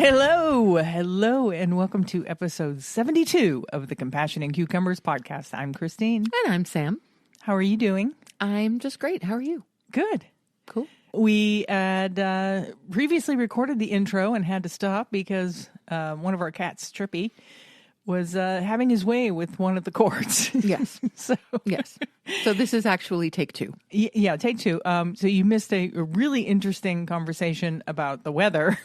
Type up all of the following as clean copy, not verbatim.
Hello, and welcome to episode 72 of the Compassion and Cucumbers podcast. I'm Christine. And I'm Sam. How are you doing? I'm just great. How are you? Good. Cool. We had previously recorded the intro and had to stop because one of our cats, Trippy, was having his way with one of the cords. Yes. Yes. So this is actually take two. Yeah, take two. So you missed a really interesting conversation about the weather.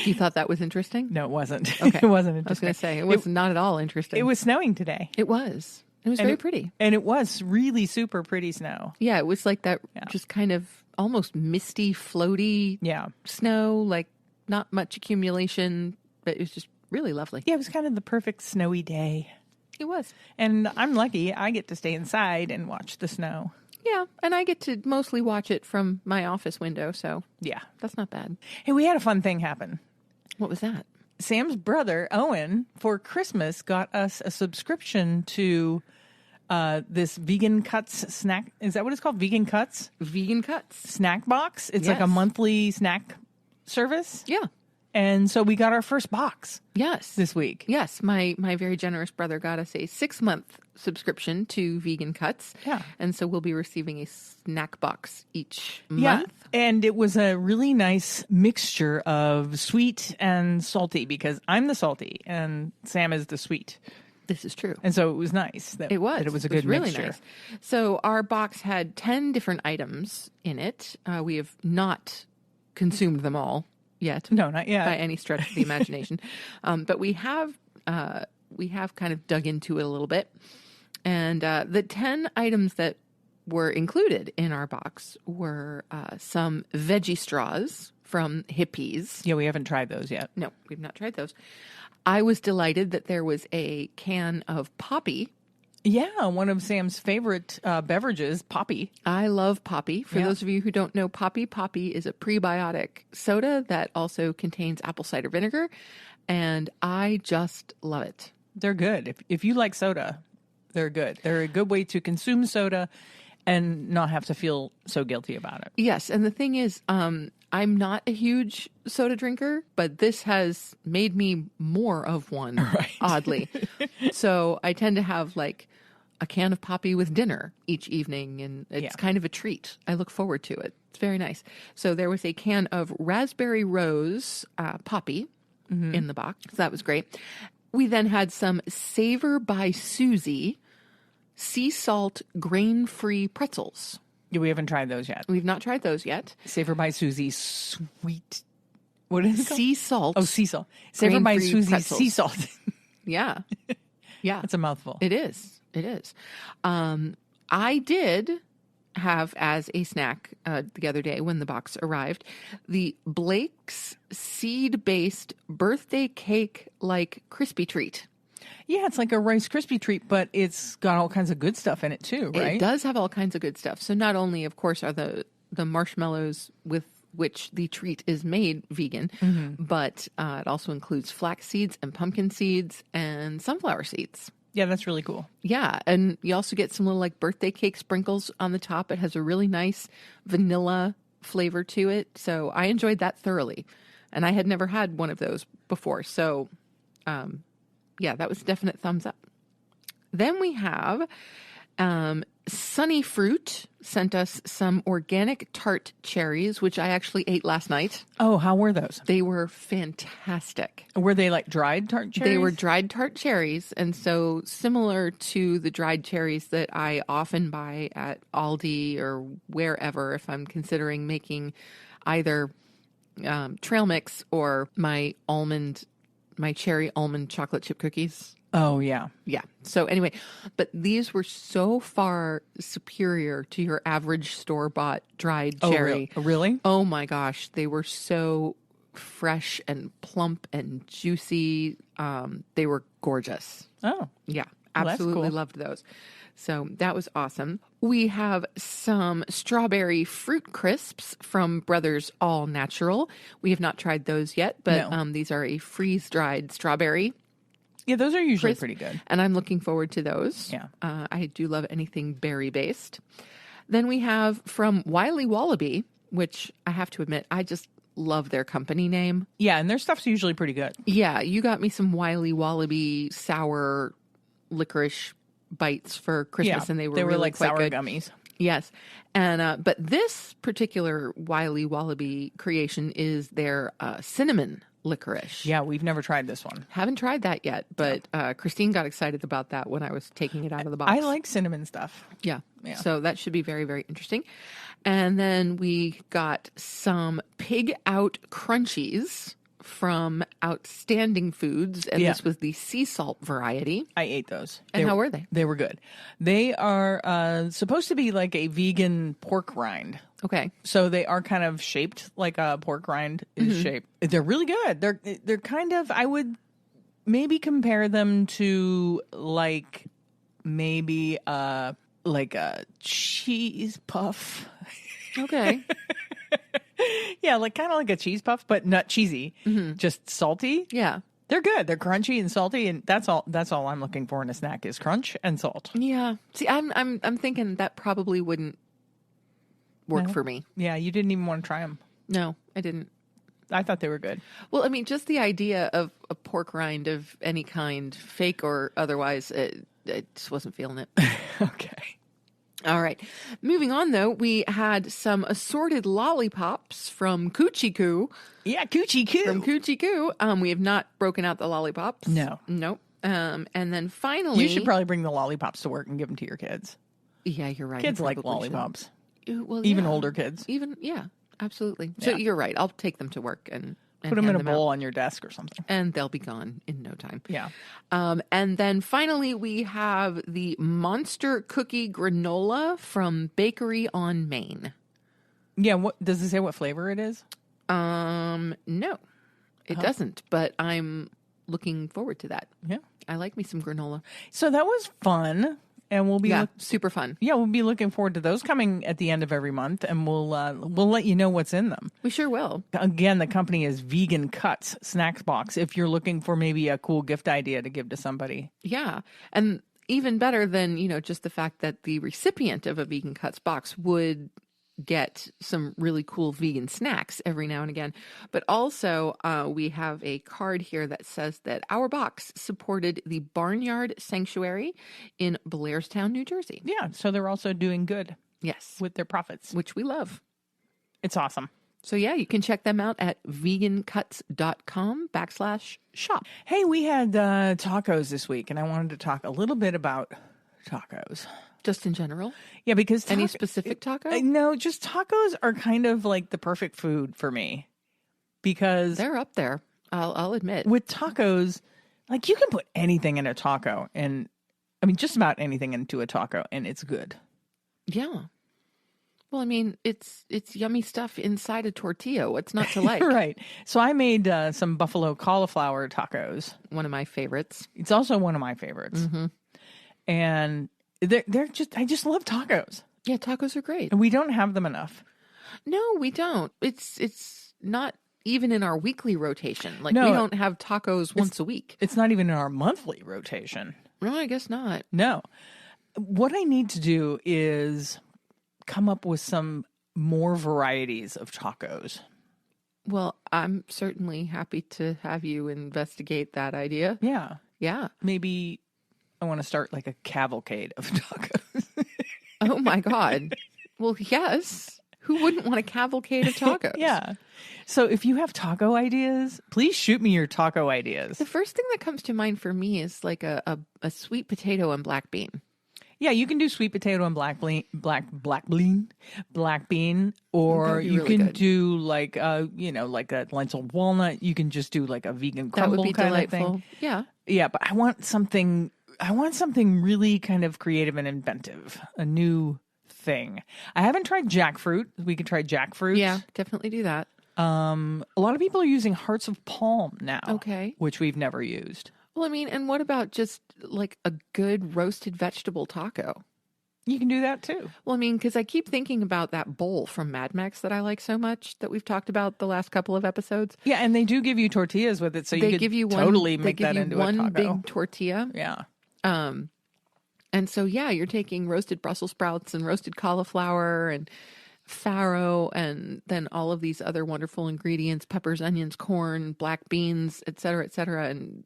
You thought that was interesting? No, it wasn't. Okay. It wasn't I was interesting. going to say, it was not at all interesting. It was snowing today. It was. It was very pretty. And it was really super pretty snow. Yeah, it was like that just kind of almost misty, floaty snow, like not much accumulation, but it was just really lovely. Yeah, it was kind of the perfect snowy day. It was. And I'm lucky I get to stay inside and watch the snow. Yeah, and I get to mostly watch it from my office window, so yeah, that's not bad. Hey, we had a fun thing happen. What was that? Sam's brother, Owen, for Christmas got us a subscription to this Vegan Cuts snack. Is that what it's called? Vegan Cuts? Vegan Cuts. Snack box. It's like a monthly snack service. Yeah. And so we got our first box. Yes. This week. Yes. My very generous brother got us a 6-month subscription to Vegan Cuts. Yeah. And so we'll be receiving a snack box each Yeah. month. And it was a really nice mixture of sweet and salty because I'm the salty and Sam is the sweet. This is true. And so it was nice. That it was a good really mixture. Nice. So our box had 10 different items in it. We have not consumed them all yet. No, not yet. By any stretch of the imagination. But we have kind of dug into it a little bit. And the 10 items that were included in our box were some veggie straws from Hippies. Yeah, we haven't tried those yet. No, we've not tried those. I was delighted that there was a can of Poppy. Yeah, one of Sam's favorite beverages, Poppy. I love Poppy. For those of you who don't know Poppy, Poppy is a prebiotic soda that also contains apple cider vinegar, and I just love it. They're good. If you like soda, they're good. They're a good way to consume soda and not have to feel so guilty about it. Yes, and the thing is, I'm not a huge soda drinker, but this has made me more of one, oddly. So I tend to have like a can of Poppy with dinner each evening, and it's kind of a treat. I look forward to it. It's very nice. So there was a can of raspberry rose Poppy in the box. So that was great. We then had some Savor by Susie sea salt grain-free pretzels. Yeah, we haven't tried those yet. We've not tried those yet. Savor by Susie sweet. What is it called? Sea salt. Oh, sea salt. Savor by Susie pretzels. sea salt. Yeah. Yeah. It's a mouthful. It is. It is. I did have as a snack the other day when the box arrived, the Blake's seed-based birthday cake-like crispy treat. Yeah, it's like a Rice Krispie treat, but it's got all kinds of good stuff in it too, right? It does have all kinds of good stuff. So not only, of course, are the marshmallows with which the treat is made vegan, but it also includes flax seeds and pumpkin seeds and sunflower seeds. Yeah, that's really cool. Yeah, and you also get some little like birthday cake sprinkles on the top. It has a really nice vanilla flavor to it. So I enjoyed that thoroughly. And I had never had one of those before. So yeah, that was a definite thumbs up. Then we have Sunny Fruit sent us some organic tart cherries, which I actually ate last night. Oh, how were those? They were fantastic. Were they like dried tart cherries? They were dried tart cherries. And so similar to the dried cherries that I often buy at Aldi or wherever if I'm considering making either trail mix or my cherry almond chocolate chip cookies. Oh, yeah. Yeah. So anyway, but these were so far superior to your average store-bought dried cherry. Oh, really? Oh, my gosh. They were so fresh and plump and juicy. They were gorgeous. Oh. Yeah. Well, Absolutely that's cool. loved those. So that was awesome. We have some strawberry fruit crisps from Brothers All Natural. We have not tried those yet, but these are a freeze-dried strawberry. Yeah, those are usually crisp, pretty good. and I'm looking forward to those. Yeah. I do love anything berry-based. Then we have from Wiley Wallaby, which I have to admit, I just love their company name. Yeah, and their stuff's usually pretty good. Yeah, you got me some Wiley Wallaby sour licorice bites for Christmas, and they were really like quite sour good. gummies. Yes, and but this particular Wiley Wallaby creation is their cinnamon licorice. Yeah, we've never tried this one. Haven't tried that yet, but Christine got excited about that when I was taking it out of the box. I like cinnamon stuff. Yeah. So that should be very, very interesting. And then we got some Pig Out Crunchies from Outstanding Foods, and this was the sea salt variety. I ate those. And how were they? They were good. They are supposed to be like a vegan pork rind. Okay. So they are kind of shaped like a pork rind is shaped. They're really good. They're kind of, I would maybe compare them to like maybe like a cheese puff. Okay. Yeah, like kind of like a cheese puff, but not cheesy, just salty. Yeah. They're good. They're crunchy and salty, and that's all I'm looking for in a snack is crunch and salt. Yeah. See, I'm thinking that probably wouldn't work for me. Yeah, you didn't even want to try them. No, I didn't. I thought they were good. Well, I mean, just the idea of a pork rind of any kind, fake or otherwise, I just wasn't feeling it. Okay. All right. Moving on, though, we had some assorted lollipops from Coochie Coo. Yeah, Coochie Coo. From Coochie Coo. We have not broken out the lollipops. No. Nope. And then finally... You should probably bring the lollipops to work and give them to your kids. Yeah, you're right. Kids like lollipops. Well, even older kids. Yeah, absolutely. So you're right. I'll take them to work and put them in a bowl out. on your desk or something. And they'll be gone in no time. Yeah. And then finally, we have the Monster Cookie Granola from Bakery on Main. Yeah. What does it say? What flavor it is? No, it doesn't. But I'm looking forward to that. Yeah. I like me some granola. So that was fun. And we'll be super fun. Yeah, we'll be looking forward to those coming at the end of every month, and we'll let you know what's in them. We sure will. Again, the company is Vegan Cuts Snacks Box. If you're looking for maybe a cool gift idea to give to somebody, yeah, and even better than just the fact that the recipient of a Vegan Cuts box would get some really cool vegan snacks every now and again. But also, we have a card here that says that our box supported the Barnyard Sanctuary in Blairstown, New Jersey. Yeah, so they're also doing good. Yes. With their profits. Which we love. It's awesome. So yeah, you can check them out at vegancuts.com/shop. Hey, we had tacos this week, and I wanted to talk a little bit about tacos. Just in general? Yeah, because... Any specific taco? No, just tacos are kind of like the perfect food for me. Because... They're up there, I'll admit. With tacos, like you can put anything in a taco. And, I mean, just about anything into a taco, and it's good. Yeah. Well, I mean, it's yummy stuff inside a tortilla. What's not to like? Right. So I made some buffalo cauliflower tacos. One of my favorites. It's also one of my favorites. Mm-hmm. And... I just love tacos. Yeah, tacos are great. And we don't have them enough. No, we don't. It's not even in our weekly rotation. Like, No, we don't have tacos once a week. It's not even in our monthly rotation. No, I guess not. No. What I need to do is come up with some more varieties of tacos. Well, I'm certainly happy to have you investigate that idea. Yeah. Yeah. Maybe I want to start like a cavalcade of tacos. Oh my God. Well, yes. Who wouldn't want a cavalcade of tacos? Yeah. So if you have taco ideas, please shoot me your taco ideas. The first thing that comes to mind for me is like a sweet potato and black bean. Yeah, you can do sweet potato and black bean, or you really can good. do like like a lentil walnut. You can just do like a vegan crumble That would be kind delightful. of thing. Yeah. Yeah, but I want something really kind of creative and inventive, a new thing. I haven't tried jackfruit. We could try jackfruit. Yeah, definitely do that. A lot of people are using hearts of palm now. Okay. Which we've never used. Well, I mean, and what about just like a good roasted vegetable taco? You can do that too. Well, I mean, because I keep thinking about that bowl from Mad Max that I like so much that we've talked about the last couple of episodes. Yeah, and they do give you tortillas with it, so They you give could you totally one, make they give that you into one a taco. big tortilla. Yeah. And so, yeah, you're taking roasted Brussels sprouts and roasted cauliflower and farro and then all of these other wonderful ingredients, peppers, onions, corn, black beans, et cetera, and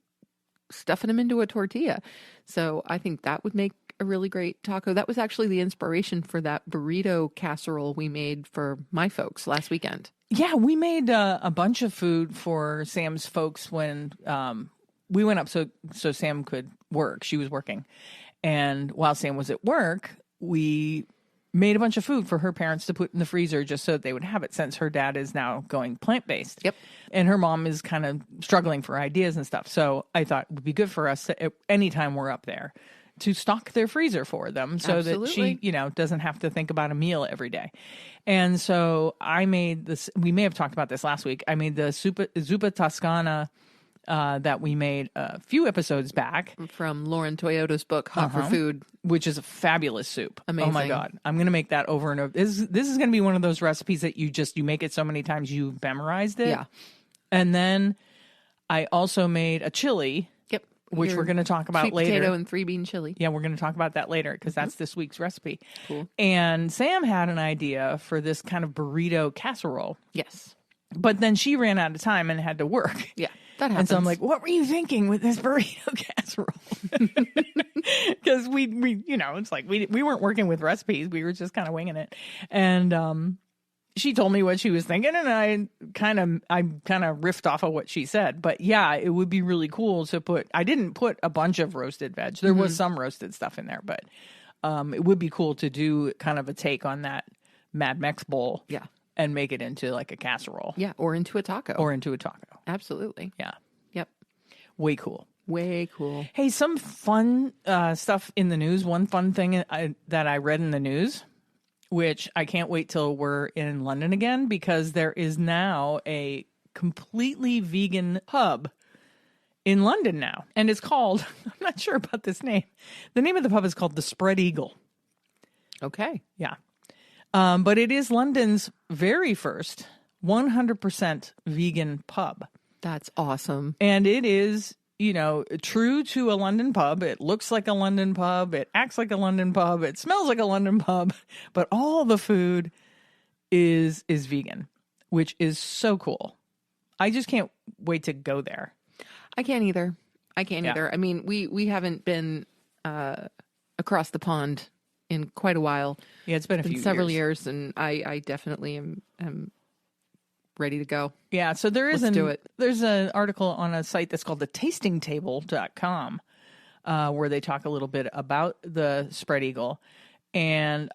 stuffing them into a tortilla. So I think that would make a really great taco. That was actually the inspiration for that burrito casserole we made for my folks last weekend. Yeah, we made a bunch of food for Sam's folks when we went up so Sam could work. She was working. And while Sam was at work, we made a bunch of food for her parents to put in the freezer just so they would have it, since her dad is now going plant-based. Yep. And her mom is kind of struggling for ideas and stuff. So I thought it would be good for us to, anytime we're up there, to stock their freezer for them so Absolutely. that she, doesn't have to think about a meal every day. And so I made this, we may have talked about this last week. I made the zuppa Toscana that we made a few episodes back. From Lauren Toyota's book, Hot for Food. Which is a fabulous soup. Amazing. Oh my God. I'm going to make that over and over. This is going to be one of those recipes that you make it so many times you've memorized it. Yeah. And then I also made a chili. Yep. Which we're going to talk about later. Sweet potato and 3-bean chili. Yeah, we're going to talk about that later because that's this week's recipe. Cool. And Sam had an idea for this kind of burrito casserole. Yes. But then she ran out of time and had to work. Yeah, that happens. And so I'm like, what were you thinking with this burrito casserole? Because we it's like we weren't working with recipes. We were just kind of winging it. And she told me what she was thinking, and I kind of riffed off of what she said. But yeah, it would be really cool to put. I didn't put a bunch of roasted veg. There was some roasted stuff in there, but it would be cool to do kind of a take on that Mad Mex bowl. Yeah. And make it into like a casserole. Yeah, or into a taco. Absolutely. Yeah. Yep. Way cool. Way cool. Hey, some fun stuff in the news. One fun thing that I read in the news, which I can't wait till we're in London again, because there is now a completely vegan pub in London now. And it's called, I'm not sure about this name. The name of the pub is called the Spread Eagle. Okay. Yeah. But it is London's very first 100% vegan pub. That's awesome. And it is, true to a London pub. It looks like a London pub. It acts like a London pub. It smells like a London pub. But all the food is vegan, which is so cool. I just can't wait to go there. I can't either. I mean, we haven't been across the pond in quite a while. Yeah, it's been several years, and I definitely am ready to go. Yeah, so there's an article on a site that's called thetastingtable.com where they talk a little bit about the Spread Eagle. And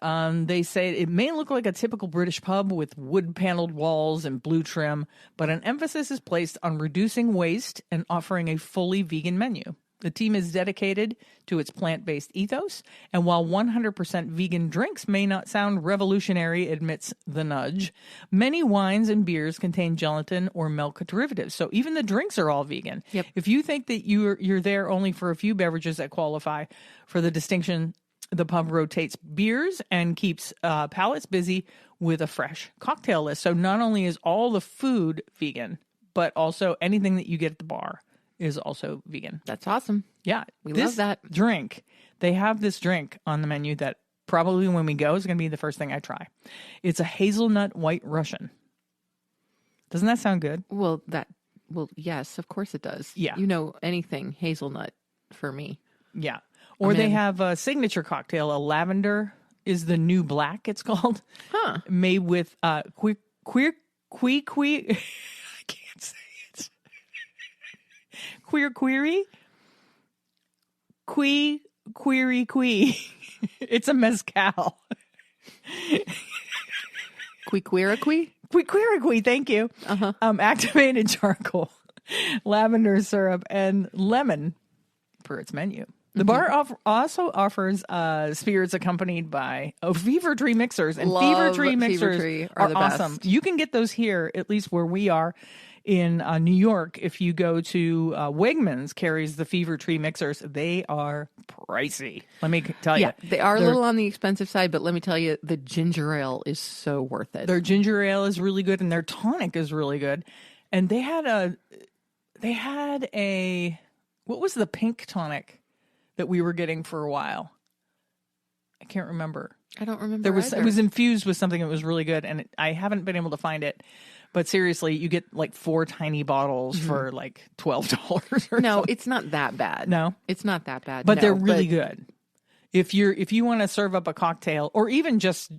they say it may look like a typical British pub with wood-paneled walls and blue trim, but an emphasis is placed on reducing waste and offering a fully vegan menu. The team is dedicated to its plant-based ethos, and while 100% vegan drinks may not sound revolutionary, admits The Nudge, many wines and beers contain gelatin or milk derivatives, so even the drinks are all vegan. Yep. If you think that you're there only for a few beverages that qualify for the distinction, the pub rotates beers and keeps palates busy with a fresh cocktail list. So not only is all the food vegan, but also anything that you get at the bar is also vegan. That's awesome. Yeah. We love that. Drink. They have this drink on the menu that probably when we go is going to be the first thing I try. It's a hazelnut white Russian. Doesn't that sound good? Well, yes, of course it does. Yeah. Anything hazelnut for me. Yeah. Or they have a signature cocktail, a lavender is the new black, it's called. Huh. Made with queer I can't say it. Query? Query. It's a mezcal. Quiquiriqui? Quiquiriqui, thank you. Uh-huh. Activated charcoal, lavender syrup, and lemon for its menu. The bar also offers spirits accompanied by Fever Tree mixers. And Fever Tree mixers are awesome. Best. You can get those here, at least where we are in New York. If you go to Wegmans, carries the Fever Tree mixers. They are pricey. Let me tell you. Yeah, they are a little on the expensive side, but let me tell you, the ginger ale is so worth it. Their ginger ale is really good, and their tonic is really good. And they had a what was the pink tonic that we were getting for a while? I can't remember. I don't remember. It was infused with something that was really good, and I haven't been able to find it. But seriously, you get like 4 tiny bottles for like $12. No, it's not that bad. No, it's not that bad. But they're really good. If you want to serve up a cocktail, or even just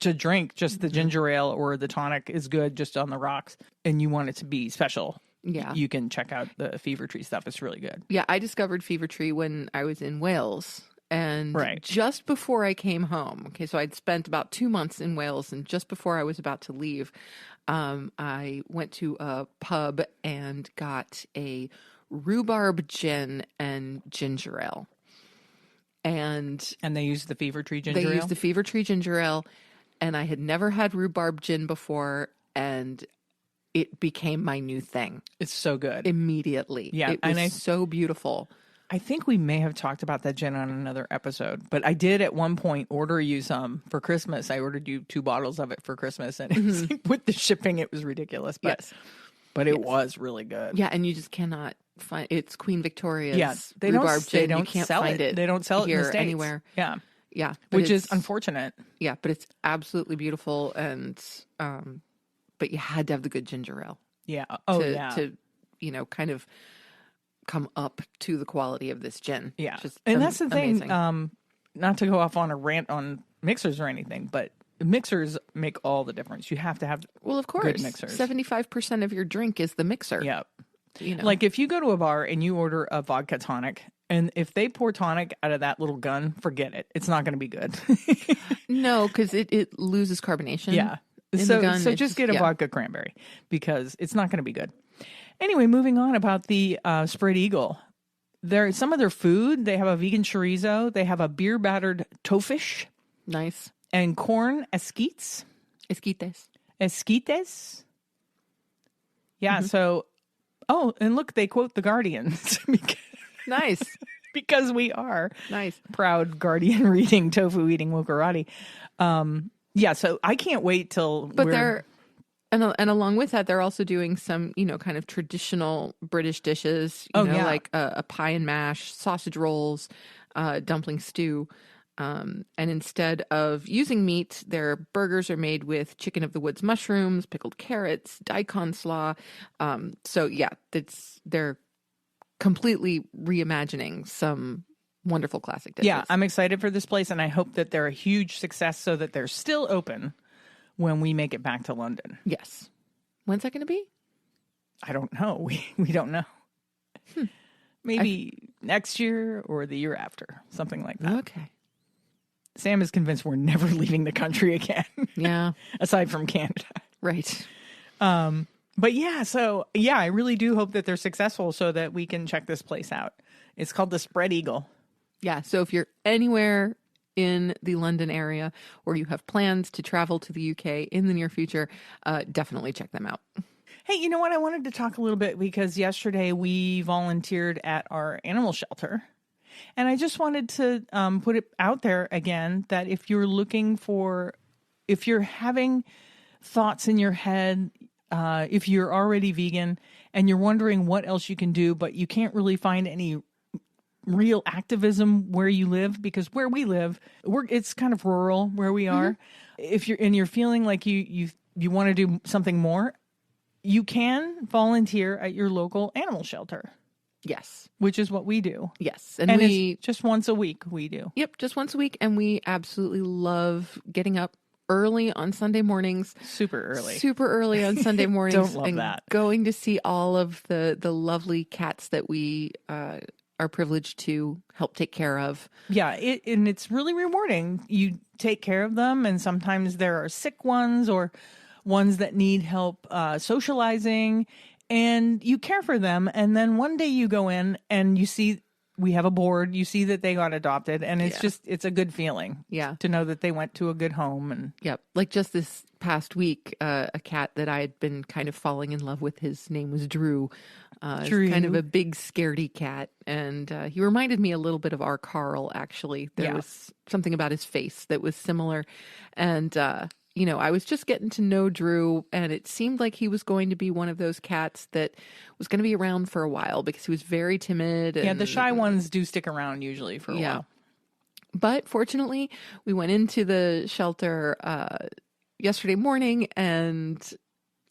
to drink, just the ginger ale or the tonic is good, just on the rocks, and you want it to be special. Yeah, you can check out the Fever Tree stuff. It's really good. Yeah, I discovered Fever Tree when I was in Wales. And just before I came home, okay, so I'd spent about 2 months in Wales, and just before I was about to leave, I went to a pub and got a rhubarb gin and ginger ale. And they used the Fever Tree ginger ale? They used the Fever Tree ginger ale, and I had never had rhubarb gin before, and it became my new thing. It's so good. Immediately. Yeah. It was so beautiful. I think we may have talked about that gin on another episode, but I did at one point order you some for Christmas. I ordered you 2 bottles of it for Christmas, and it's like, with the shipping, it was ridiculous. But, but it was really good. Yeah, and you just cannot find it's Queen Victoria's rhubarb gin. They don't you can't sell find it. They don't sell it here in the States. Anywhere. Yeah, yeah, which is unfortunate. Yeah, but it's absolutely beautiful, and but you had to have the good ginger ale. Yeah. To kind of come up to the quality of this gin. Yeah. And that's the thing, not to go off on a rant on mixers or anything, but mixers make all the difference. You have to have of course, good mixers. 75% of your drink is the mixer. Yeah. Like if you go to a bar and you order a vodka tonic, and if they pour tonic out of that little gun, forget it. It's not going to be good. No, because it loses carbonation. Yeah. So just get a vodka cranberry, because it's not going to be good. Anyway, moving on about the Spread Eagle. Some of their food, they have a vegan chorizo. They have a beer-battered tofish. Nice. And corn esquites. Esquites. Yeah, so... Oh, and look, they quote the Guardians. Nice. Because we are. Nice. Proud Guardian-reading, tofu-eating wokarati. Yeah, so I can't wait till they're... And along with that, they're also doing some, kind of traditional British dishes, like a pie and mash, sausage rolls, dumpling stew. And instead of using meat, their burgers are made with chicken of the woods mushrooms, pickled carrots, daikon slaw. They're completely reimagining some wonderful classic dishes. Yeah, I'm excited for this place, and I hope that they're a huge success so that they're still open when we make it back to London. Yes. When's that going to be? I don't know. We don't know. Maybe next year or the year after, something like that. Okay. Sam is convinced we're never leaving the country again. Yeah. Aside from Canada. Right. But I really do hope that they're successful so that we can check this place out. It's called the Spread Eagle. Yeah. So if you're anywhere in the London area, or you have plans to travel to the UK in the near future, definitely check them out. Hey, you know what? I wanted to talk a little bit because yesterday we volunteered at our animal shelter. And I just wanted to put it out there again that if you're having thoughts in your head, if you're already vegan and you're wondering what else you can do, but you can't really find any real activism where you live, because where we live, it's kind of rural where we are. If you're feeling like you want to do something more, you can volunteer at your local animal shelter. Yes. Which is what we do. Yes. And it's just once a week we do. Yep, just once a week, and we absolutely love getting up early on Sunday mornings. Super early on Sunday mornings. Don't love that. Going to see all of the lovely cats that we are privileged to help take care of. Yeah, and it's really rewarding. You take care of them, and sometimes there are sick ones or ones that need help socializing, and you care for them. And then one day you go in and you see we have a board. You see that they got adopted, and it's a good feeling. Yeah, to know that they went to a good home. And yep, like just this past week, a cat that I had been kind of falling in love with. His name was Drew. Drew. Kind of a big, scaredy cat, and he reminded me a little bit of our Carl. Actually, there was something about his face that was similar, and I was just getting to know Drew, and it seemed like he was going to be one of those cats that was going to be around for a while because he was very timid. The shy ones do stick around usually for a while. But fortunately, we went into the shelter yesterday morning, and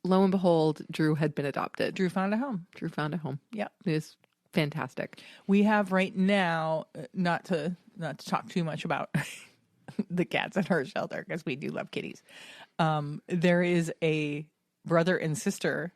lo and behold, Drew had been adopted. Drew found a home. Yeah. It is fantastic. We have right now, not to talk too much about the cats at our shelter, because we do love kitties. There is a brother and sister,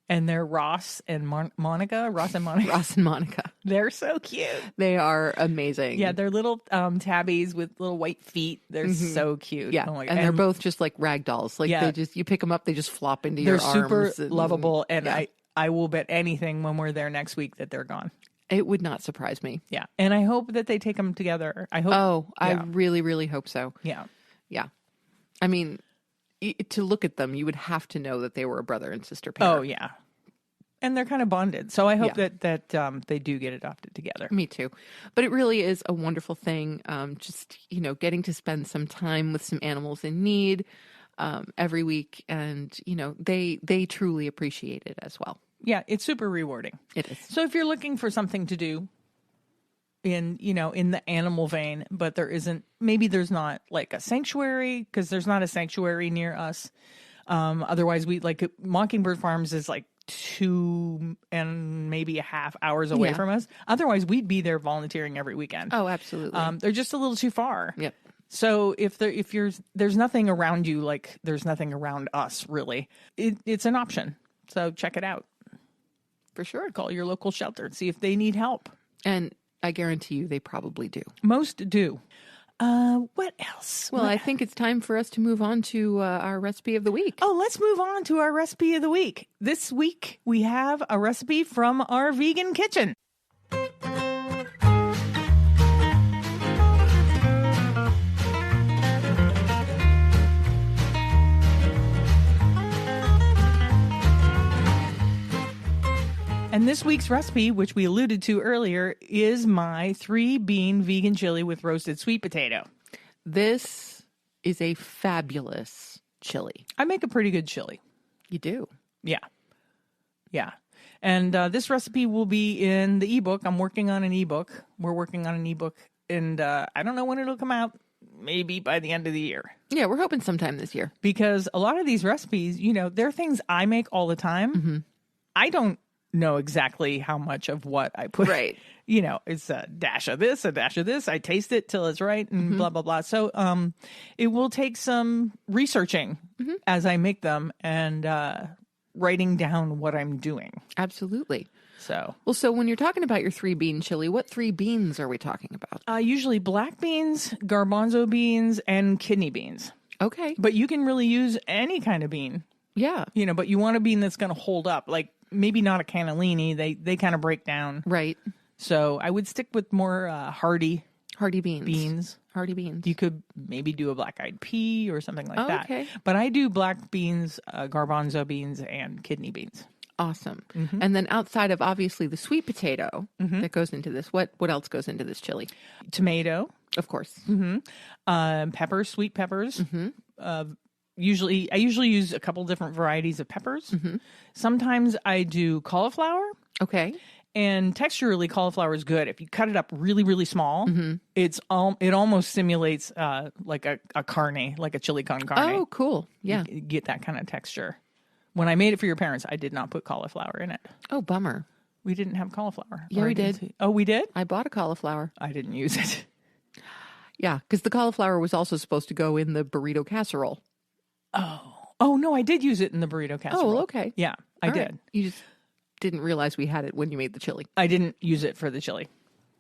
and they're Ross and Monica. Ross and Monica. They're so cute. They are amazing. Yeah, they're little tabbies with little white feet. They're so cute. Yeah, and they're both just like rag dolls. Like you pick them up, they just flop into your arms. They're super lovable, and I will bet anything when we're there next week that they're gone. It would not surprise me. Yeah, and I hope that they take them together. I hope. Oh, I really, really hope so. Yeah. Yeah. I mean, to look at them, you would have to know that they were a brother and sister pair. Oh, yeah. And they're kind of bonded. So I hope that they do get adopted together. Me too. But it really is a wonderful thing. Just, getting to spend some time with some animals in need every week. And, they truly appreciate it as well. Yeah, it's super rewarding. It is. So if you're looking for something to do in the animal vein, but maybe there's not like a sanctuary, because there's not a sanctuary near us. Otherwise, Mockingbird Farms is like 2 and maybe a half hours away from us. Otherwise, we'd be there volunteering every weekend. Oh, absolutely. They're just a little too far. Yep. So if there's nothing around you, like there's nothing around us really, it's an option. So check it out. For sure. Call your local shelter and see if they need help. And I guarantee you they probably do. Most do. What else? Well, I think it's time for us to move on to our recipe of the week. Oh, let's move on to our recipe of the week. This week, we have a recipe from our vegan kitchen. And this week's recipe, which we alluded to earlier, is my 3-bean vegan chili with roasted sweet potato. This is a fabulous chili. I make a pretty good chili. You do? Yeah. Yeah. And this recipe will be in the ebook. I'm working on an ebook. We're working on an ebook. And I don't know when it'll come out. Maybe by the end of the year. Yeah, we're hoping sometime this year. Because a lot of these recipes, they're things I make all the time. Mm-hmm. I don't know exactly how much of what I put. Right. It's a dash of this, a dash of this. I taste it till it's right and blah, blah, blah. So it will take some researching as I make them and writing down what I'm doing. Absolutely. So when you're talking about your 3-bean chili, what 3 beans are we talking about? Usually black beans, garbanzo beans, and kidney beans. Okay. But you can really use any kind of bean. Yeah. But you want a bean that's going to hold up. Like maybe not a cannellini. They kind of break down. Right. So I would stick with more hardy beans. Hardy beans. You could maybe do a black-eyed pea or something like that. Okay. But I do black beans, garbanzo beans, and kidney beans. Awesome. Mm-hmm. And then outside of obviously the sweet potato that goes into this, what else goes into this chili? Tomato, of course. Mm-hmm. Peppers, sweet peppers. Mm-hmm. I usually use a couple different varieties of peppers. Mm-hmm. Sometimes I do cauliflower. Okay. And texturally, cauliflower is good. If you cut it up really, really small, it almost simulates like a carne, like a chili con carne. Oh, cool. Yeah. You get that kind of texture. When I made it for your parents, I did not put cauliflower in it. Oh, bummer. We didn't have cauliflower. Yeah, we did. Oh, we did? I bought a cauliflower. I didn't use it. Yeah, because the cauliflower was also supposed to go in the burrito casserole. Oh, no, I did use it in the burrito casserole. Oh, okay. Yeah, I did. Right. You just didn't realize we had it when you made the chili. I didn't use it for the chili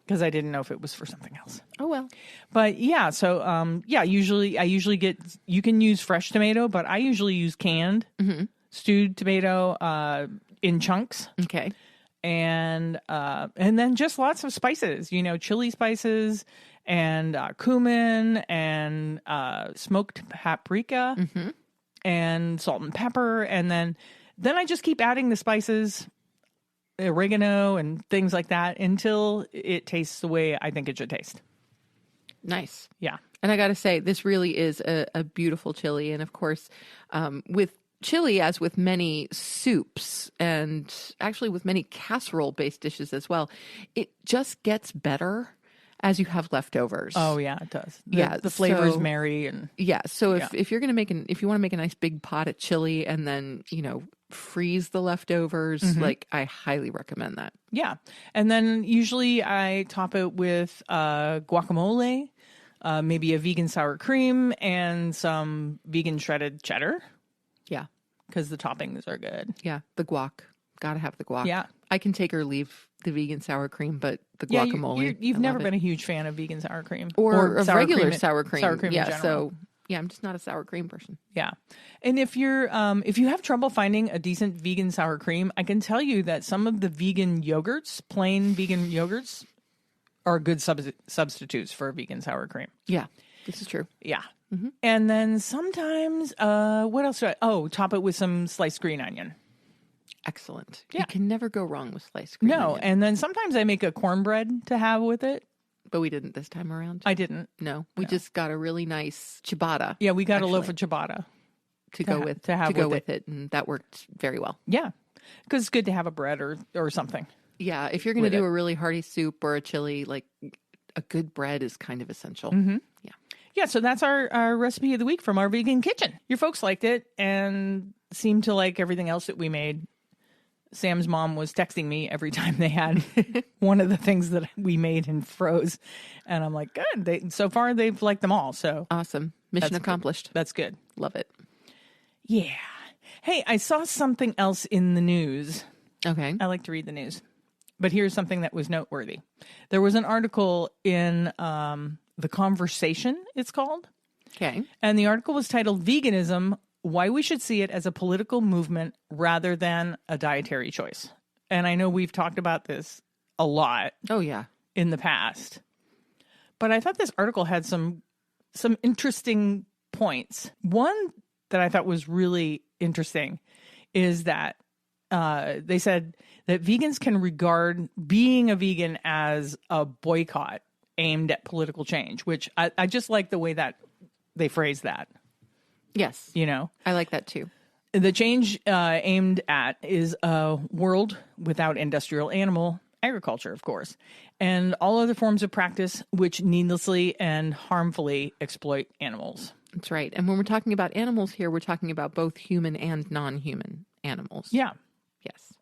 because I didn't know if it was for something else. Oh, well. But yeah, so I usually get, you can use fresh tomato, but I usually use canned stewed tomato in chunks. Okay. And then just lots of spices, chili spices and cumin and smoked paprika and salt and pepper. And then I just keep adding the spices, oregano and things like that until it tastes the way I think it should taste. Nice. Yeah. And I got to say, this really is a beautiful chili. And of course, with chili, as with many soups and actually with many casserole-based dishes as well, it just gets better as you have leftovers. Oh yeah, it does. The flavors marry and So if you're going to if you want to make a nice big pot of chili and then, freeze the leftovers, like I highly recommend that. Yeah. And then usually I top it with guacamole, maybe a vegan sour cream and some vegan shredded cheddar. Yeah. Because the toppings are good. Yeah. The guac. Gotta have the guac. Yeah. I can take or leave the vegan sour cream, but the guacamole. You've never been a huge fan of vegan sour cream. Or of regular sour cream. Sour cream in general. So I'm just not a sour cream person. Yeah. And if you have trouble finding a decent vegan sour cream, I can tell you that some of the vegan yogurts, plain vegan yogurts, are good substitutes for a vegan sour cream. Yeah. This is true. Yeah. Mm-hmm. And then sometimes, what else do top it with some sliced green onion. Excellent. Yeah. You can never go wrong with sliced green onion. And then sometimes I make a cornbread to have with it. But we didn't this time around. I didn't. No. We just got a really nice ciabatta. Yeah, we got a loaf of ciabatta. To go with it, and that worked very well. Yeah. Because it's good to have a bread or something. Yeah, if you're going to do a really hearty soup or a chili, like a good bread is kind of essential. Mm-hmm. Yeah. Yeah, so that's our recipe of the week from our vegan kitchen. Your folks liked it and seemed to like everything else that we made. Sam's mom was texting me every time they had one of the things that we made and froze. And I'm like, good. So far, they've liked them all. So awesome. Mission accomplished. Good. That's good. Love it. Yeah. Hey, I saw something else in the news. Okay. I like to read the news. But here's something that was noteworthy. There was an article in The Conversation, it's called. Okay. And the article was titled Veganism, Why We Should See It as a Political Movement Rather Than a Dietary Choice. And I know we've talked about this a lot. Oh, yeah. In the past. But I thought this article had some interesting points. One that I thought was really interesting is that they said that vegans can regard being a vegan as a boycott aimed at political change, which I just like the way that they phrase that. Yes. I like that too. The change aimed at is a world without industrial animal agriculture, of course, and all other forms of practice which needlessly and harmfully exploit animals. That's right. And when we're talking about animals here, we're talking about both human and non-human animals. Yeah. Yes.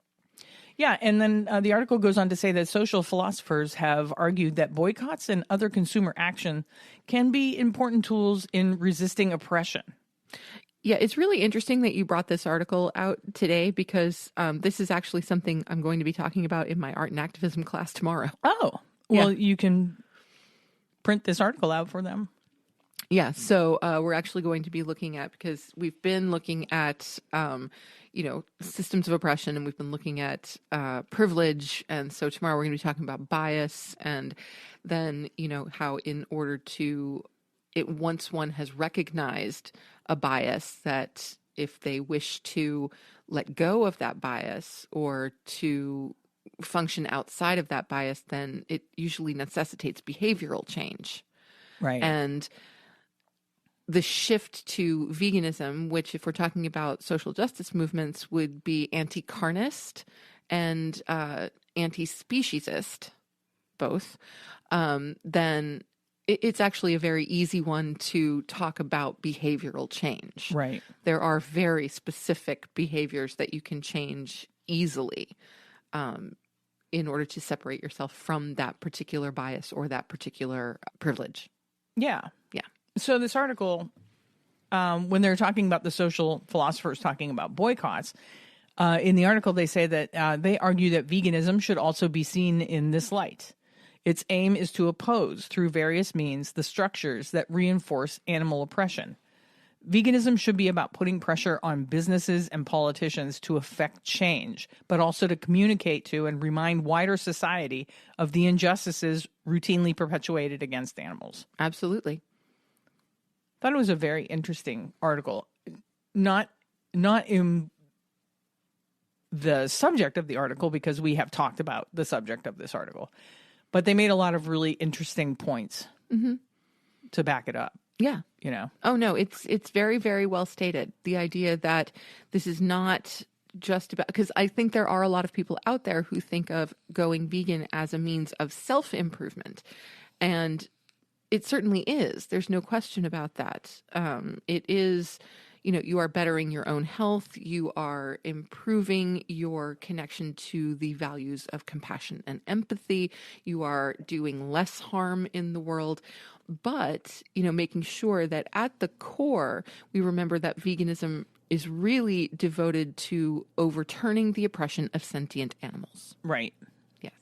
Yeah. And then the article goes on to say that social philosophers have argued that boycotts and other consumer action can be important tools in resisting oppression. Yeah, it's really interesting that you brought this article out today because this is actually something I'm going to be talking about in my art and activism class tomorrow. Oh, well, You can print this article out for them. Yeah, so we're actually going to be looking at, because we've been looking at, systems of oppression, and we've been looking at privilege. And so tomorrow we're going to be talking about bias, and then, how in order to, once one has recognized a bias, that if they wish to let go of that bias or to function outside of that bias, then it usually necessitates behavioral change. Right. And the shift to veganism, which if we're talking about social justice movements, would be anti-carnist and anti-speciesist, both, then it's actually a very easy one to talk about behavioral change. Right. There are very specific behaviors that you can change easily in order to separate yourself from that particular bias or that particular privilege. Yeah. Yeah. So this article, when they're talking about the social philosophers talking about boycotts, in the article they say that they argue that veganism should also be seen in this light. Its aim is to oppose, through various means, the structures that reinforce animal oppression. Veganism should be about putting pressure on businesses and politicians to effect change, but also to communicate to and remind wider society of the injustices routinely perpetuated against animals. Absolutely. Thought it was a very interesting article. Not in the subject of the article, because we have talked about the subject of this article, but they made a lot of really interesting points to back it up. Yeah. Oh, no, it's very, very well stated. The idea that this is not just about, because I think there are a lot of people out there who think of going vegan as a means of self-improvement. And it certainly is. There's no question about that. It is, you are bettering your own health. You are improving your connection to the values of compassion and empathy. You are doing less harm in the world. But, making sure that at the core, we remember that veganism is really devoted to overturning the oppression of sentient animals. Right. Yes.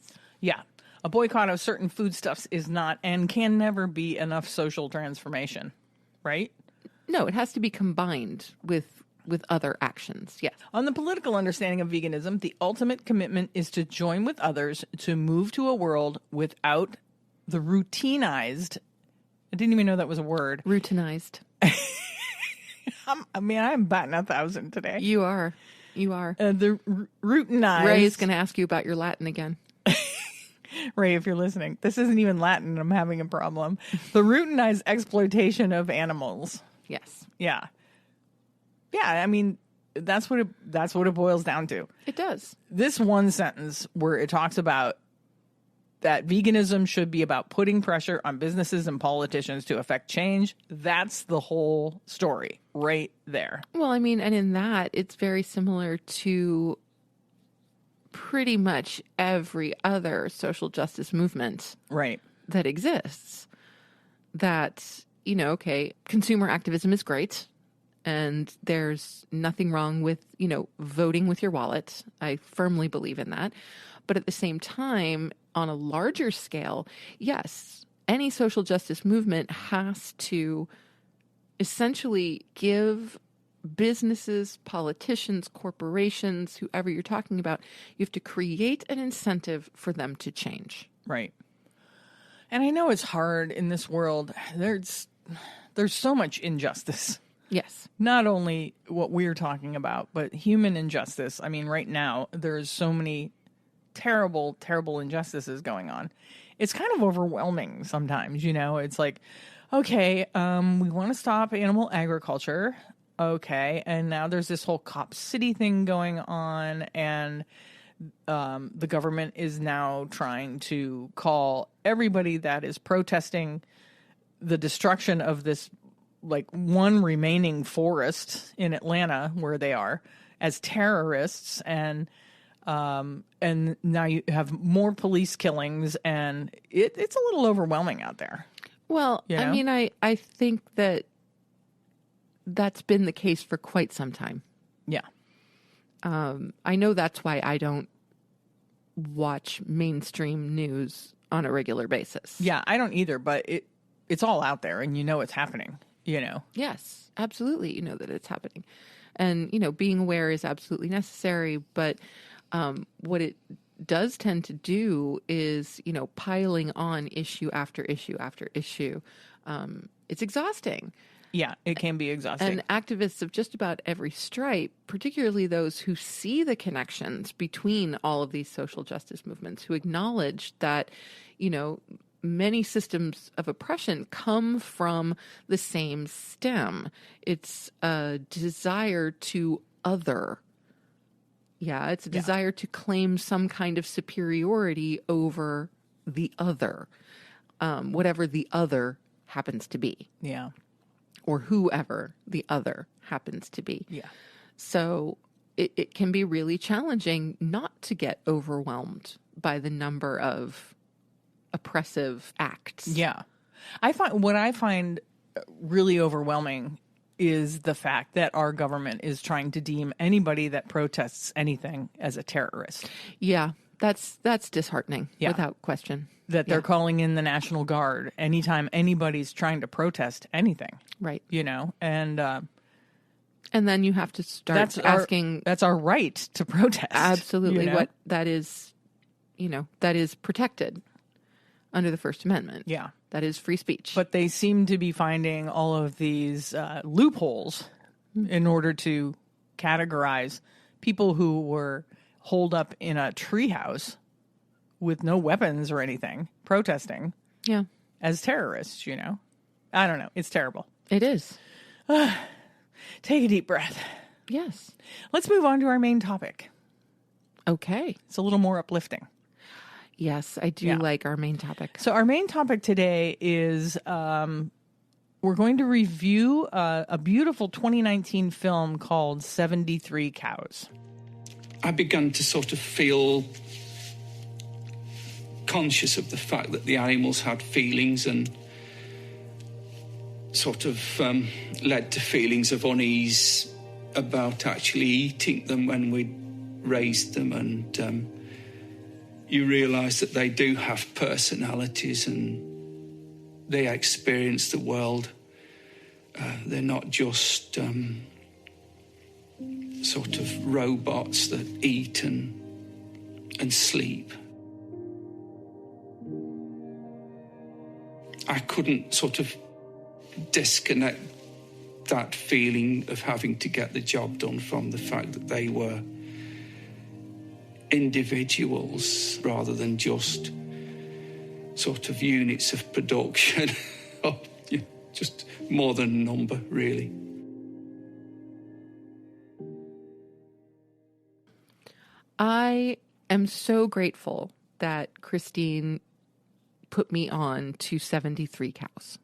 Yeah. A boycott of certain foodstuffs is not and can never be enough social transformation, right? No, it has to be combined with other actions. Yes. On the political understanding of veganism, the ultimate commitment is to join with others to move to a world without the routinized. I didn't even know that was a word. Routinized. I'm batting 1,000 today. You are. The routinized. Ray is going to ask you about your Latin again. Ray, if you're listening, this isn't even Latin. I'm having a problem. The routinized exploitation of animals. Yes. Yeah. Yeah. I mean, that's what it boils down to. It does. This one sentence where it talks about that veganism should be about putting pressure on businesses and politicians to affect change. That's the whole story right there. Well, I mean, and in that, it's very similar to pretty much every other social justice movement right. that exists. That, okay, consumer activism is great. And there's nothing wrong with, voting with your wallet. I firmly believe in that. But at the same time, on a larger scale, yes, any social justice movement has to essentially give businesses, politicians, corporations, whoever you're talking about, you have to create an incentive for them to change. Right. And I know it's hard in this world. There's so much injustice. Yes. Not only what we're talking about, but human injustice. I mean, right now, there's so many terrible, terrible injustices going on. It's kind of overwhelming sometimes, It's like, okay, we want to stop animal agriculture. Okay. And now there's this whole Cop City thing going on. And the government is now trying to call everybody that is protesting the destruction of this one remaining forest in Atlanta where they are as terrorists, and now you have more police killings, and it's a little overwhelming out there. Well, I mean, I think that's been the case for quite some time. Yeah. I know that's why I don't watch mainstream news on a regular basis. Yeah, I don't either, but it's all out there, and it's happening. Yes, absolutely. That it's happening. And, being aware is absolutely necessary. But what it does tend to do is, piling on issue after issue after issue. It's exhausting. Yeah, it can be exhausting. And activists of just about every stripe, particularly those who see the connections between all of these social justice movements, who acknowledge that, many systems of oppression come from the same stem. It's a desire to other. Yeah, it's a desire to claim some kind of superiority over the other, whatever the other happens to be. Yeah. Or whoever the other happens to be. Yeah. So it can be really challenging not to get overwhelmed by the number of oppressive acts. Yeah. What I find really overwhelming is the fact that our government is trying to deem anybody that protests anything as a terrorist. Yeah, that's disheartening, without question. That they're calling in the National Guard anytime anybody's trying to protest anything. Right. And then you have to start asking... That's our right to protest. Absolutely. What that is, that is protected under the First Amendment. Yeah. That is free speech. But they seem to be finding all of these loopholes in order to categorize people who were holed up in a treehouse with no weapons or anything, protesting as terrorists, I don't know. It's terrible. It is. Take a deep breath. Yes. Let's move on to our main topic. Okay. It's a little more uplifting. Yes, I do like our main topic. So our main topic today is we're going to review a beautiful 2019 film called 73 Cows. I began to sort of feel conscious of the fact that the animals had feelings, and sort of led to feelings of unease about actually eating them when we raised them. And you realise that they do have personalities and they experience the world. They're not just sort of robots that eat and sleep. I couldn't sort of disconnect that feeling of having to get the job done from the fact that they were individuals rather than just sort of units of production. Just more than a number, really. I am so grateful that Christine put me on to 73 Cows.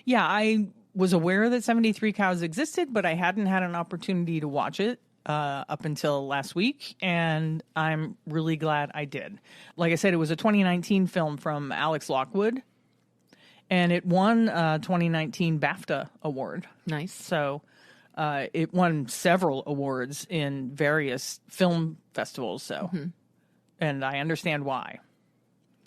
Yeah, I was aware that 73 Cows existed, but I hadn't had an opportunity to watch it up until last week, and I'm really glad I did. Like I said, it was a 2019 film from Alex Lockwood, and it won a 2019 BAFTA award. Nice. So it won several awards in various film festivals. So, and I understand why.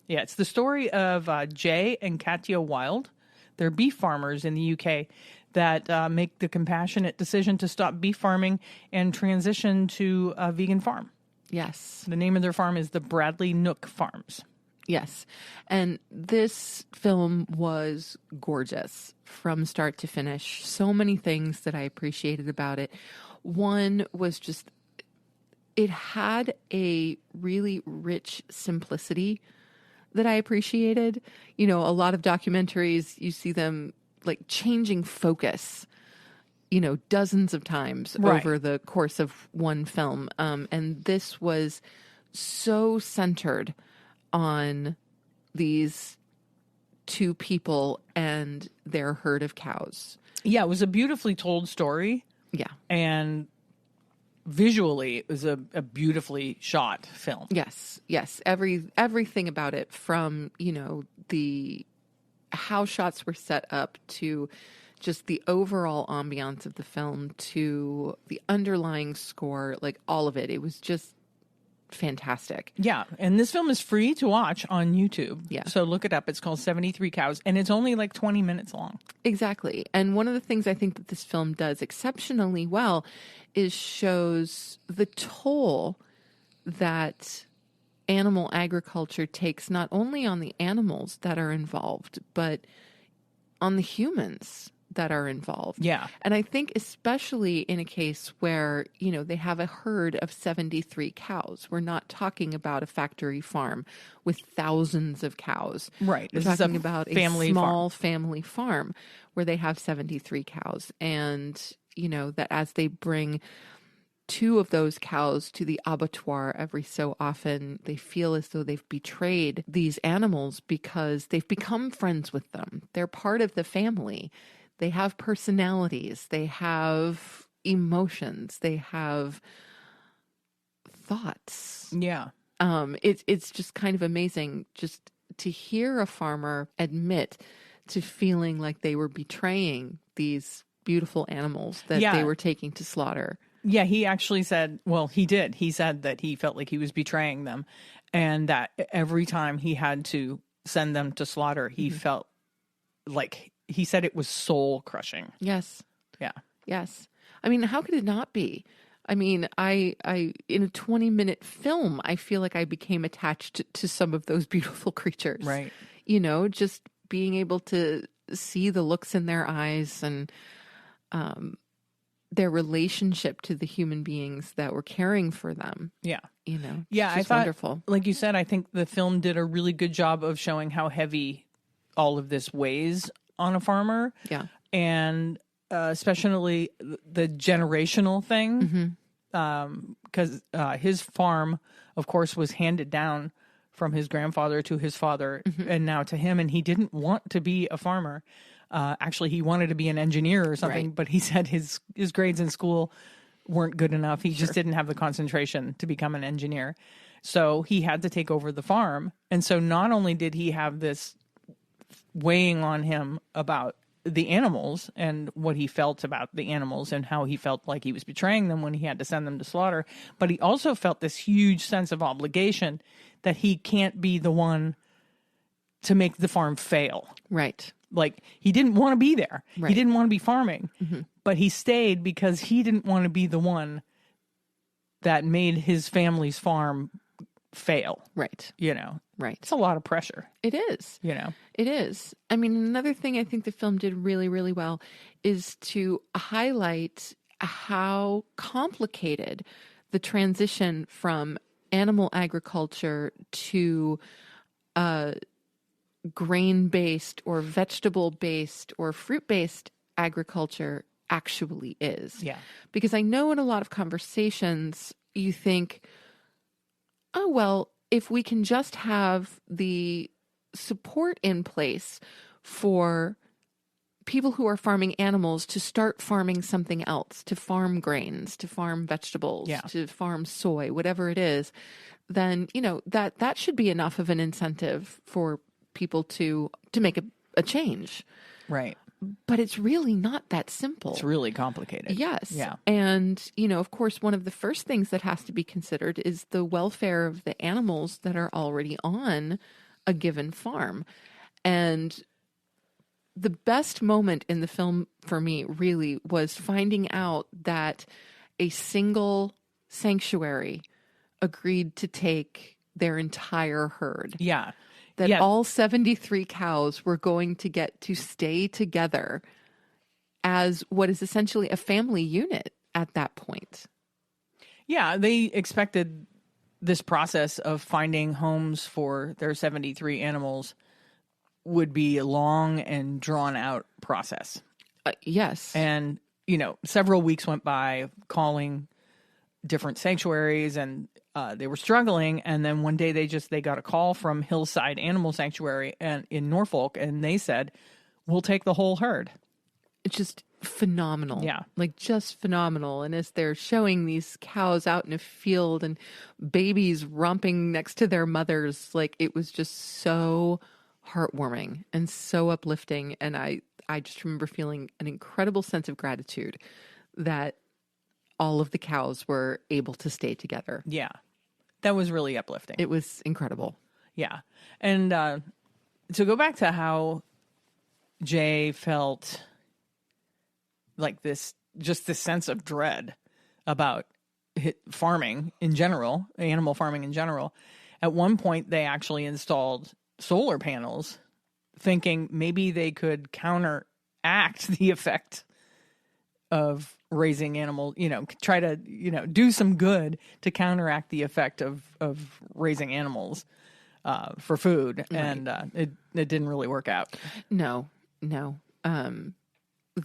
Yeah, it's the story of Jay and Katya Wilde. They're beef farmers in the UK that make the compassionate decision to stop beef farming and transition to a vegan farm. Yes. The name of their farm is the Bradley Nook Farms. Yes. And this film was gorgeous from start to finish. So many things that I appreciated about it. One was just, it had a really rich simplicity that I appreciated. You know, a lot of documentaries, you see them like changing focus, you know, dozens of times over the course of one film. And this was so centered on these two people and their herd of cows. Yeah, it was a beautifully told story. Yeah. And visually, it was a beautifully shot film. Yes. Yes. Everything about it, from, you know, how shots were set up to just the overall ambiance of the film to the underlying score, like all of it. It was just fantastic. Yeah, and this film is free to watch on YouTube. Yeah. So look it up. It's called 73 Cows, and it's only like 20 minutes long. Exactly. And one of the things I think that this film does exceptionally well is shows the toll that animal agriculture takes not only on the animals that are involved, but on the humans that are involved. Yeah. And I think especially in a case where, you know, they have a herd of 73 cows. We're not talking about a factory farm with thousands of cows. Right. We're This is talking a about a family small farm. family farm where they have 73 cows. And, you know, that as they bring two of those cows to the abattoir every so often, they feel as though they've betrayed these animals because they've become friends with them. They're part of the family. They have personalities, they have emotions, they have thoughts. Yeah. It's just kind of amazing just to hear a farmer admit to feeling like they were betraying these beautiful animals that they were taking to slaughter. Yeah, he actually said, well, he did. He said that he felt like he was betraying them, and that every time he had to send them to slaughter, he felt like, he said it was soul crushing. Yes. Yeah. Yes. I mean, how could it not be? I mean, I in a 20-minute film, I feel like I became attached to some of those beautiful creatures. Right. You know, just being able to see the looks in their eyes and their relationship to the human beings that were caring for them. Yeah. You know, Yeah, it's I thought, wonderful. Like you said, I think the film did a really good job of showing how heavy all of this weighs on a farmer. Yeah. And especially the generational thing. Because his farm, of course, was handed down from his grandfather to his father and now to him. And he didn't want to be a farmer. Actually, he wanted to be an engineer or something, Right. but he said his grades in school weren't good enough. He just didn't have the concentration to become an engineer. So he had to take over the farm. And so not only did he have this weighing on him about the animals and what he felt about the animals and how he felt like he was betraying them when he had to send them to slaughter, but he also felt this huge sense of obligation that he can't be the one to make the farm fail. Right. Like, he didn't want to be there. Right. He didn't want to be farming, but he stayed because he didn't want to be the one that made his family's farm fail. Right. You know, Right. it's a lot of pressure, It is. you know? It is. I mean, another thing I think the film did really, really well is to highlight how complicated the transition from animal agriculture to grain-based or vegetable-based or fruit-based agriculture actually is. Yeah. Because I know in a lot of conversations, you think, oh, well, if we can just have the support in place for people who are farming animals to start farming something else, to farm grains, to farm vegetables, Yeah. to farm soy, whatever it is, then, you know, that should be enough of an incentive for people to make a change. Right. But it's really not that simple. It's really complicated. Yes. Yeah. And, you know, of course, one of the first things that has to be considered is the welfare of the animals that are already on a given farm. And the best moment in the film for me really was finding out that a single sanctuary agreed to take their entire herd. Yeah. That Yeah. all 73 cows were going to get to stay together as what is essentially a family unit at that point. Yeah, they expected this process of finding homes for their 73 animals would be a long and drawn out process. Yes. And, you know, several weeks went by calling different sanctuaries and they were struggling. And then one day they got a call from Hillside Animal Sanctuary and in Norfolk, and they said, we'll take the whole herd. It's just phenomenal. Yeah. Like just phenomenal. And as they're showing these cows out in a field and babies romping next to their mothers, like it was just so heartwarming and so uplifting. And I just remember feeling an incredible sense of gratitude that all of the cows were able to stay together. Yeah. That was really uplifting. It was incredible. Yeah. And to go back to how Jay felt like this sense of dread about farming in general, animal farming in general. At one point, they actually installed solar panels thinking maybe they could counteract the effect of raising animals, you know, try to, you know, do some good to counteract the effect of raising animals for food. Right. And it didn't really work out. No.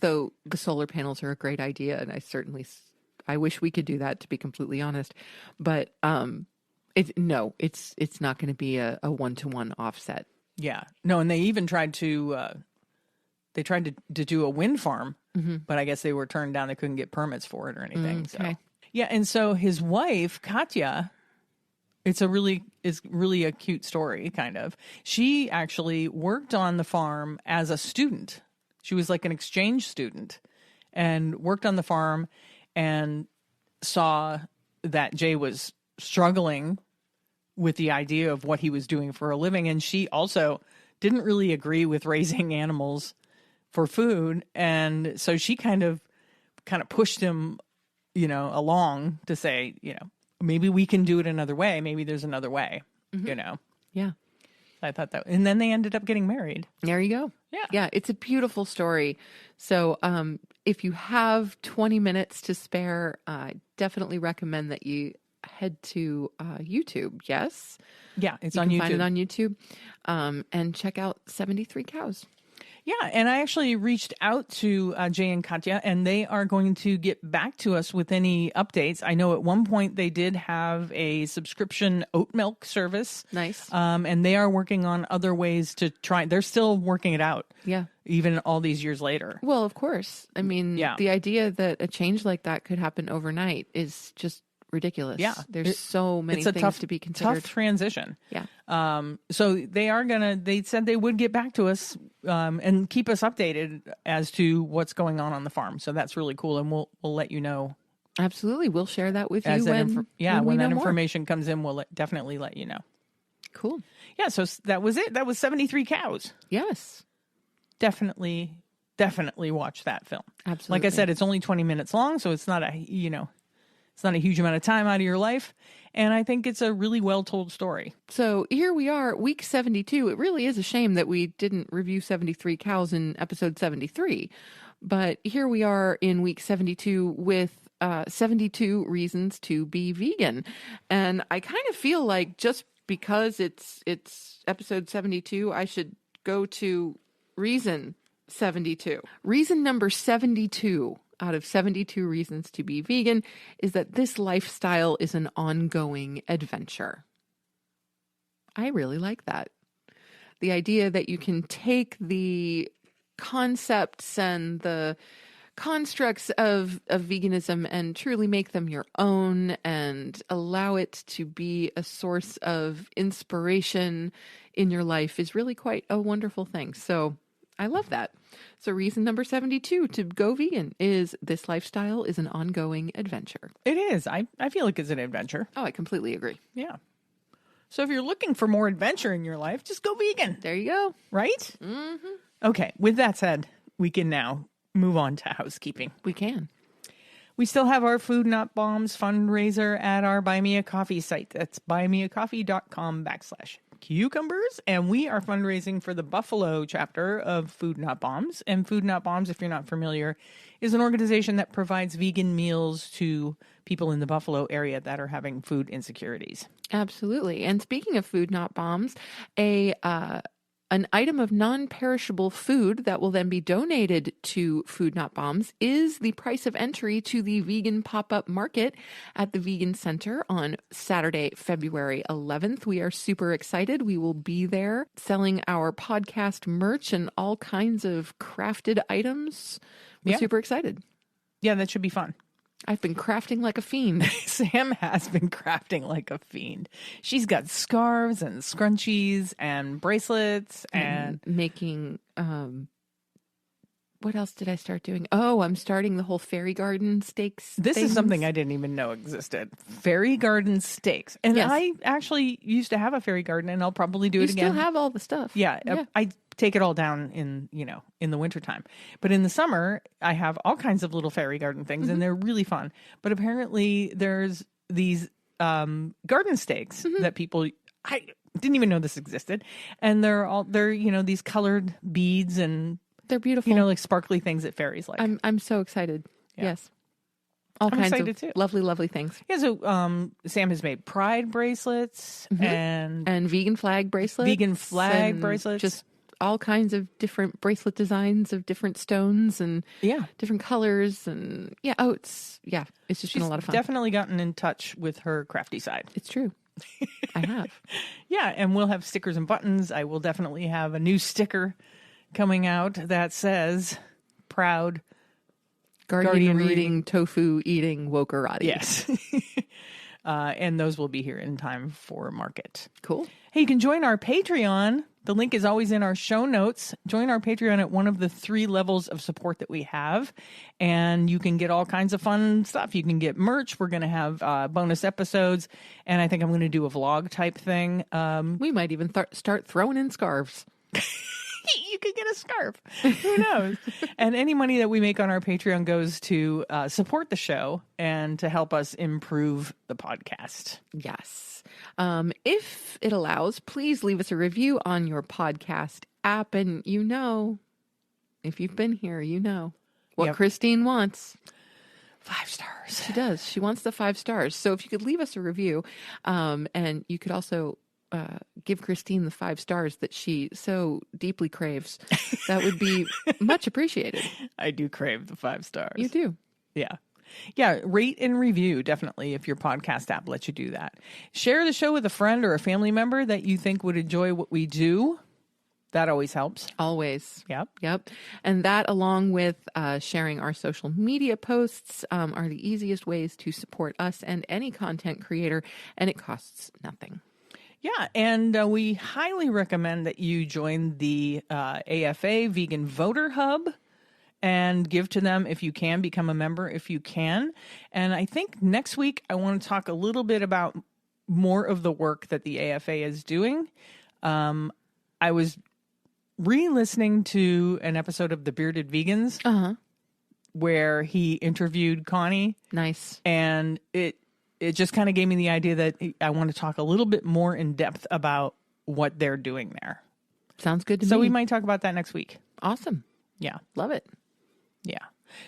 Though the solar panels are a great idea, and I wish we could do that, to be completely honest. But it's not going to be a one-to-one offset. Yeah, no, and they even tried to do a wind farm, but I guess they were turned down. They couldn't get permits for it or anything. Okay. So yeah, and so his wife Katya, it's really a cute story, kind of. She actually worked on the farm as a student. She was like an exchange student and worked on the farm and saw that Jay was struggling with the idea of what he was doing for a living. And she also didn't really agree with raising animals for food. And so she kind of pushed him, you know, along to say, you know, maybe we can do it another way. Maybe there's another way, you know? Yeah. I thought that, and then they ended up getting married. There you go. Yeah. Yeah. It's a beautiful story. So, if you have 20 minutes to spare, I definitely recommend that you head to YouTube. Yes. Yeah. It's you on can YouTube. Find it on YouTube. And check out 73 Cows. Yeah, and I actually reached out to Jay and Katya, and they are going to get back to us with any updates. I know at one point they did have a subscription oat milk service. Nice. And they are working on other ways to try. They're still working it out. Yeah. Even all these years later. Well, of course. I mean, the idea that a change like that could happen overnight is just ridiculous. Yeah. There's so many things to be considered. Tough transition. Yeah. So they said they would get back to us and keep us updated as to what's going on the farm. So that's really cool. And we'll let you know. Absolutely. We'll share that with you when that know information more. comes in, we'll definitely let you know. Cool. Yeah. So that was it. That was 73 cows. Yes. Definitely watch that film. Absolutely. Like I said, it's only 20 minutes long, so it's not a huge amount of time out of your life. And I think it's a really well-told story. So here we are, week 72. It really is a shame that we didn't review 73 cows in episode 73. But here we are in week 72 with 72 reasons to be vegan. And I kind of feel like just because it's episode 72, I should go to reason 72. Reason number 72 out of 72 reasons to be vegan is that this lifestyle is an ongoing adventure. I really like that. The idea that you can take the concepts and the constructs of veganism and truly make them your own and allow it to be a source of inspiration in your life is really quite a wonderful thing. So I love that. So reason number 72 to go vegan is this lifestyle is an ongoing adventure. It is. I feel like it's an adventure. Oh, I completely agree. Yeah. So if you're looking for more adventure in your life, just go vegan. There you go. Right? Mm-hmm. Okay. With that said, we can now move on to housekeeping. We can. We still have our Food Not Bombs fundraiser at our Buy Me a Coffee site. That's buymeacoffee.com/cucumbers. And we are fundraising for the Buffalo chapter of Food Not Bombs. And Food Not Bombs, if you're not familiar, is an organization that provides vegan meals to people in the Buffalo area that are having food insecurities. Absolutely. And speaking of Food Not Bombs, an item of non-perishable food that will then be donated to Food Not Bombs is the price of entry to the vegan pop-up market at the Vegan Center on Saturday, February 11th. We are super excited. We will be there selling our podcast merch and all kinds of crafted items. We're super excited. Yeah, that should be fun. I've been crafting like a fiend. Sam has been crafting like a fiend. She's got scarves and scrunchies and bracelets and making, what else did I start doing? Oh, I'm starting the whole fairy garden steaks. This is something I didn't even know existed. Fairy garden steaks. And yes. I actually used to have a fairy garden and I'll probably do it again. You still have all the stuff. Yeah. I take it all down in the wintertime. But in the summer, I have all kinds of little fairy garden things and they're really fun. But apparently there's these garden stakes that people, I didn't even know this existed. And they're these colored beads and they're beautiful. Like sparkly things that fairies like. I'm so excited. Yeah. Yes. I'm kinds excited of too. Lovely, lovely things. Yeah, so Sam has made pride bracelets and vegan flag bracelets. Just all kinds of different bracelet designs of different stones and different colors and it's just been a lot of fun. Definitely gotten in touch with her crafty side. It's true. I have. Yeah, and we'll have stickers and buttons. I will definitely have a new sticker coming out that says proud Guardian reading, tofu eating, wokerati. Yes. And those will be here in time for market. Cool. Hey, you can join our Patreon. The link is always in our show notes. Join our Patreon at one of the 3 levels of support that we have. And you can get all kinds of fun stuff. You can get merch. We're going to have bonus episodes. And I think I'm going to do a vlog type thing. We might even start throwing in scarves. You could get a scarf. Who knows? And any money that we make on our Patreon goes to support the show and to help us improve the podcast. Yes. If it allows, please leave us a review on your podcast app. And if you've been here, what Christine wants. 5 stars. She does. She wants the 5 stars. So if you could leave us a review, and you could also give Christine the 5 stars that she so deeply craves, that would be much appreciated. I do crave the 5 stars. You do. Yeah. Yeah, rate and review, definitely, if your podcast app lets you do that. Share the show with a friend or a family member that you think would enjoy what we do. That always helps. Always. Yep. And that, along with sharing our social media posts, are the easiest ways to support us and any content creator, and it costs nothing. Yeah, and we highly recommend that you join the AFA Vegan Voter Hub and give to them if you can, become a member if you can. And I think next week I want to talk a little bit about more of the work that the AFA is doing. I was re-listening to an episode of The Bearded Vegans where he interviewed Connie. Nice. And it just kind of gave me the idea that I want to talk a little bit more in depth about what they're doing there. Sounds good to me. So we might talk about that next week. Awesome. Yeah. Love it. Yeah.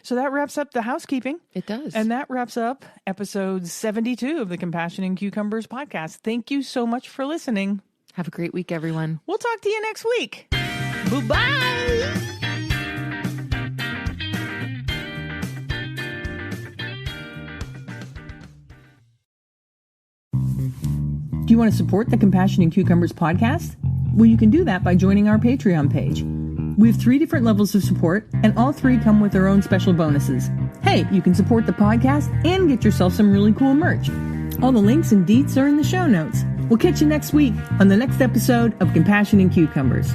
So that wraps up the housekeeping. It does. And that wraps up episode 72 of the Compassion and Cucumbers podcast. Thank you so much for listening. Have a great week, everyone. We'll talk to you next week. Bye-bye. Do you want to support the Compassion and Cucumbers podcast? Well, you can do that by joining our Patreon page. We have 3 different levels of support, and all 3 come with their own special bonuses. Hey, you can support the podcast and get yourself some really cool merch. All the links and deets are in the show notes. We'll catch you next week on the next episode of Compassion and Cucumbers.